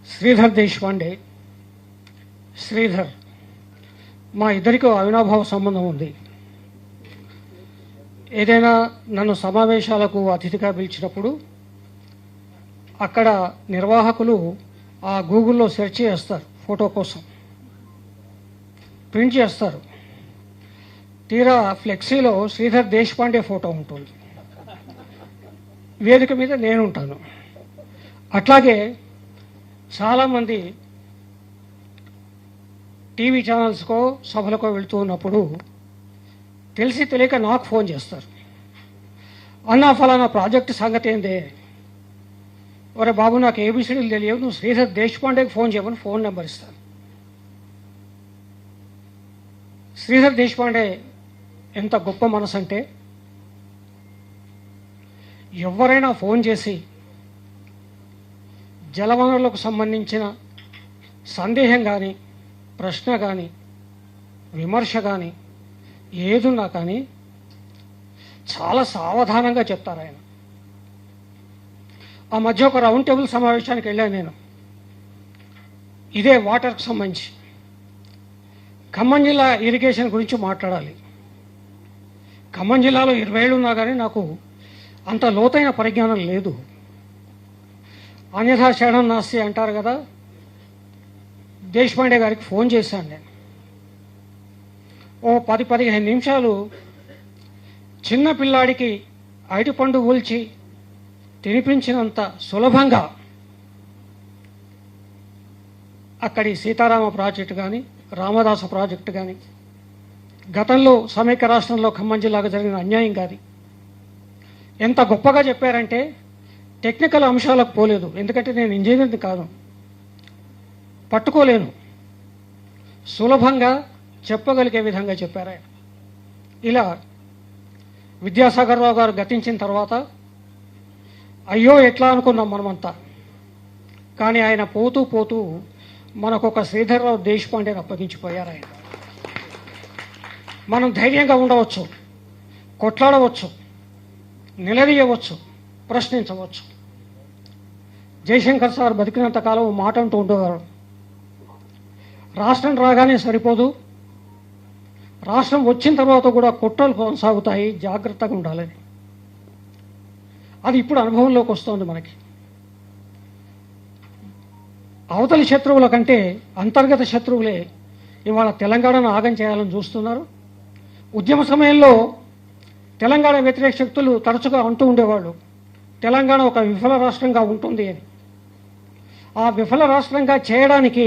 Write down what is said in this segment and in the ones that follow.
శ్రీధర్ దేశపాండే. శ్రీధర్ మా ఇద్దరికి అవినాభావ సంబంధం ఉంది. ఏదైనా నన్ను సమావేశాలకు అతిథిగా పిలిచినప్పుడు అక్కడ నిర్వాహకులు ఆ గూగుల్లో సెర్చ్ చేస్తారు, ఫోటో కోసం ప్రింట్ చేస్తారు. తీరా ఫ్లెక్సీలో శ్రీధర్ దేశపాండే ఫోటో ఉంటుంది, వేదిక మీద నేను ఉంటాను. అట్లాగే చాలామంది టీవీ ఛానల్స్కో సభలకో వెళుతూ ఉన్నప్పుడు తెలిసి తెలియక నాకు ఫోన్ చేస్తారు, అన్నా ఫలానా ప్రాజెక్టు సంగతి ఏందే, ఒరే బాబు నాకు ఏబిసిడీలు తెలియవు, నువ్వు శ్రీధర్ దేశపాండేకి ఫోన్ చేయమని ఫోన్ నెంబర్ ఇస్తాను. శ్రీధర్ దేశపాండే ఎంత గొప్ప మనసు అంటే, ఎవరైనా ఫోన్ చేసి జలవనరులకు సంబంధించిన సందేహం కానీ, ప్రశ్న కానీ, విమర్శ కానీ ఏదున్నా కానీ చాలా సావధానంగా చెప్తారు ఆయన. ఆ మధ్య ఒక రౌండ్ టేబుల్ సమావేశానికి వెళ్ళాను నేను, ఇదే వాటర్కి సంబంధించి. ఖమ్మం జిల్లా ఇరిగేషన్ గురించి మాట్లాడాలి. ఖమ్మం జిల్లాలో 20 ఏళ్ళు ఉన్నా కానీ నాకు అంత లోతైన పరిజ్ఞానం లేదు. అన్యథా శరణం నాస్తి అంటారు కదా. దేశపాండే గారికి ఫోన్ చేశాను నేను. ఓ 10-15 నిమిషాలు చిన్న పిల్లాడికి అరటిపండు ఊల్చి తినిపించినంత సులభంగా అక్కడి సీతారామ ప్రాజెక్టు కానీ, రామదాస ప్రాజెక్టు కానీ, గతంలో సమైక్య రాష్ట్రంలో ఖమ్మం జిల్లాకు జరిగిన అన్యాయం కానీ ఎంత గొప్పగా చెప్పారంటే, టెక్నికల్ అంశాలకు పోలేదు, ఎందుకంటే నేను ఇంజనీర్ని కాదు, పట్టుకోలేను. సులభంగా చెప్పగలిగే విధంగా చెప్పారు ఆయన. ఇలా విద్యాసాగర్ రావు గారు గతించిన తర్వాత అయ్యో ఎట్లా అనుకున్నాం మనమంతా. కానీ ఆయన పోతూ పోతూ మనకు ఒక శ్రీధర్రావు దేశపాండేని అప్పగించిపోయారు ఆయన. మనం ధైర్యంగా ఉండవచ్చు, కొట్లాడవచ్చు, నిలదీయవచ్చు, ప్రశ్నించవచ్చు. జయశంకర్ సార్ బతికినంత కాలం మాట అంటూ ఉండేవారు, రాష్ట్రం రాగానే సరిపోదు, రాష్ట్రం వచ్చిన తర్వాత కూడా కుట్రలు కొనసాగుతాయి, జాగ్రత్తగా ఉండాలని. అది ఇప్పుడు అనుభవంలోకి వస్తుంది మనకి. అవతలి శత్రువుల కంటే అంతర్గత శత్రువులే ఇవాళ తెలంగాణను ఆగం చేయాలని చూస్తున్నారు. ఉద్యమ సమయంలో తెలంగాణ వ్యతిరేక శక్తులు తరచుగా అంటూ ఉండేవాళ్ళు, తెలంగాణ ఒక విఫల రాష్ట్రంగా ఉంటుంది అని. ఆ విఫల రాష్ట్రంగా చేయడానికి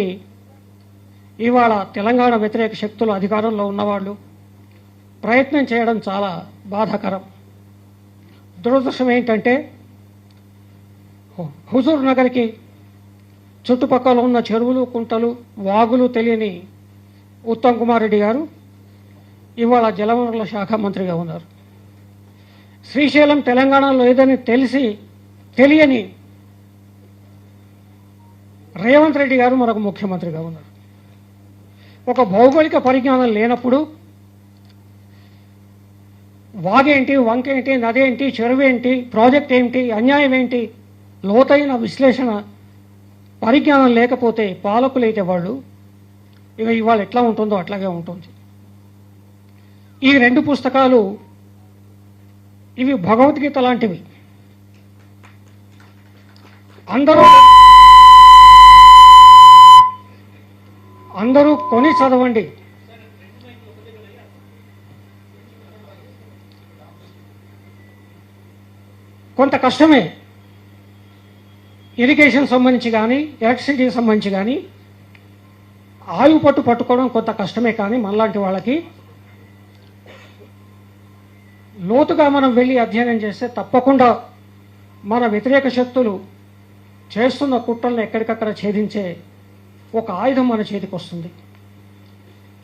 ఇవాళ తెలంగాణ వ్యతిరేక శక్తులు అధికారంలో ఉన్నవాళ్ళు ప్రయత్నం చేయడం చాలా బాధాకరం. దురదృష్టం ఏంటంటే, హుజూర్ నగర్కి చుట్టుపక్కల ఉన్న చెరువులు, కుంటలు, వాగులు తెలియని ఉత్తమ్ కుమార్ రెడ్డి గారు ఇవాళ జలవనరుల శాఖ మంత్రిగా ఉన్నారు. శ్రీశైలం తెలంగాణలో లేదని తెలియని రేవంత్ రెడ్డి గారు మరొక ముఖ్యమంత్రిగా ఉన్నారు. ఒక భౌగోళిక పరిజ్ఞానం లేనప్పుడు వాగేంటి, వంకేంటి, నదేంటి, చెరువేంటి, ప్రాజెక్ట్ ఏంటి, అన్యాయం ఏంటి, లోతైన విశ్లేషణ పరిజ్ఞానం లేకపోతే పాలకులైతే వాళ్ళు ఇవాళ ఎట్లా ఉంటుందో అట్లాగే ఉంటుంది. ఈ 2 పుస్తకాలు ఇవి భగవద్గీత లాంటివి. అందరూ కొని చదవండి. కొంత కష్టమే, ఇరిగేషన్ సంబంధించి కానీ, ఎలక్ట్రిసిటీకి సంబంధించి కానీ ఆయువు పట్టుకోవడం కొంత కష్టమే. కానీ మనలాంటి వాళ్ళకి లోతుగా మనం వెళ్ళి అధ్యయనం చేస్తే తప్పకుండా మన వ్యతిరేక శక్తులు చేస్తున్న కుట్రలను ఎక్కడికక్కడ ఛేదించే ఒక ఆయుధం మన చేతికి వస్తుంది.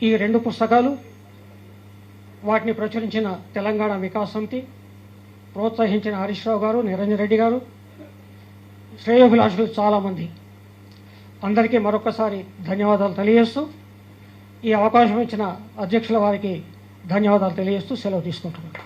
ఈ 2 పుస్తకాలు, వాటిని ప్రచురించిన తెలంగాణ వికాస్ సమితి, ప్రోత్సహించిన హరీష్ రావు గారు, నిరంజన్ రెడ్డి గారు, శ్రేయోభిలాషులు చాలామంది, అందరికీ మరొకసారి ధన్యవాదాలు తెలియజేస్తూ, ఈ అవకాశం ఇచ్చిన అధ్యక్షుల వారికి ధన్యవాదాలు తెలియజేస్తూ సెలవు తీసుకుంటున్నాను.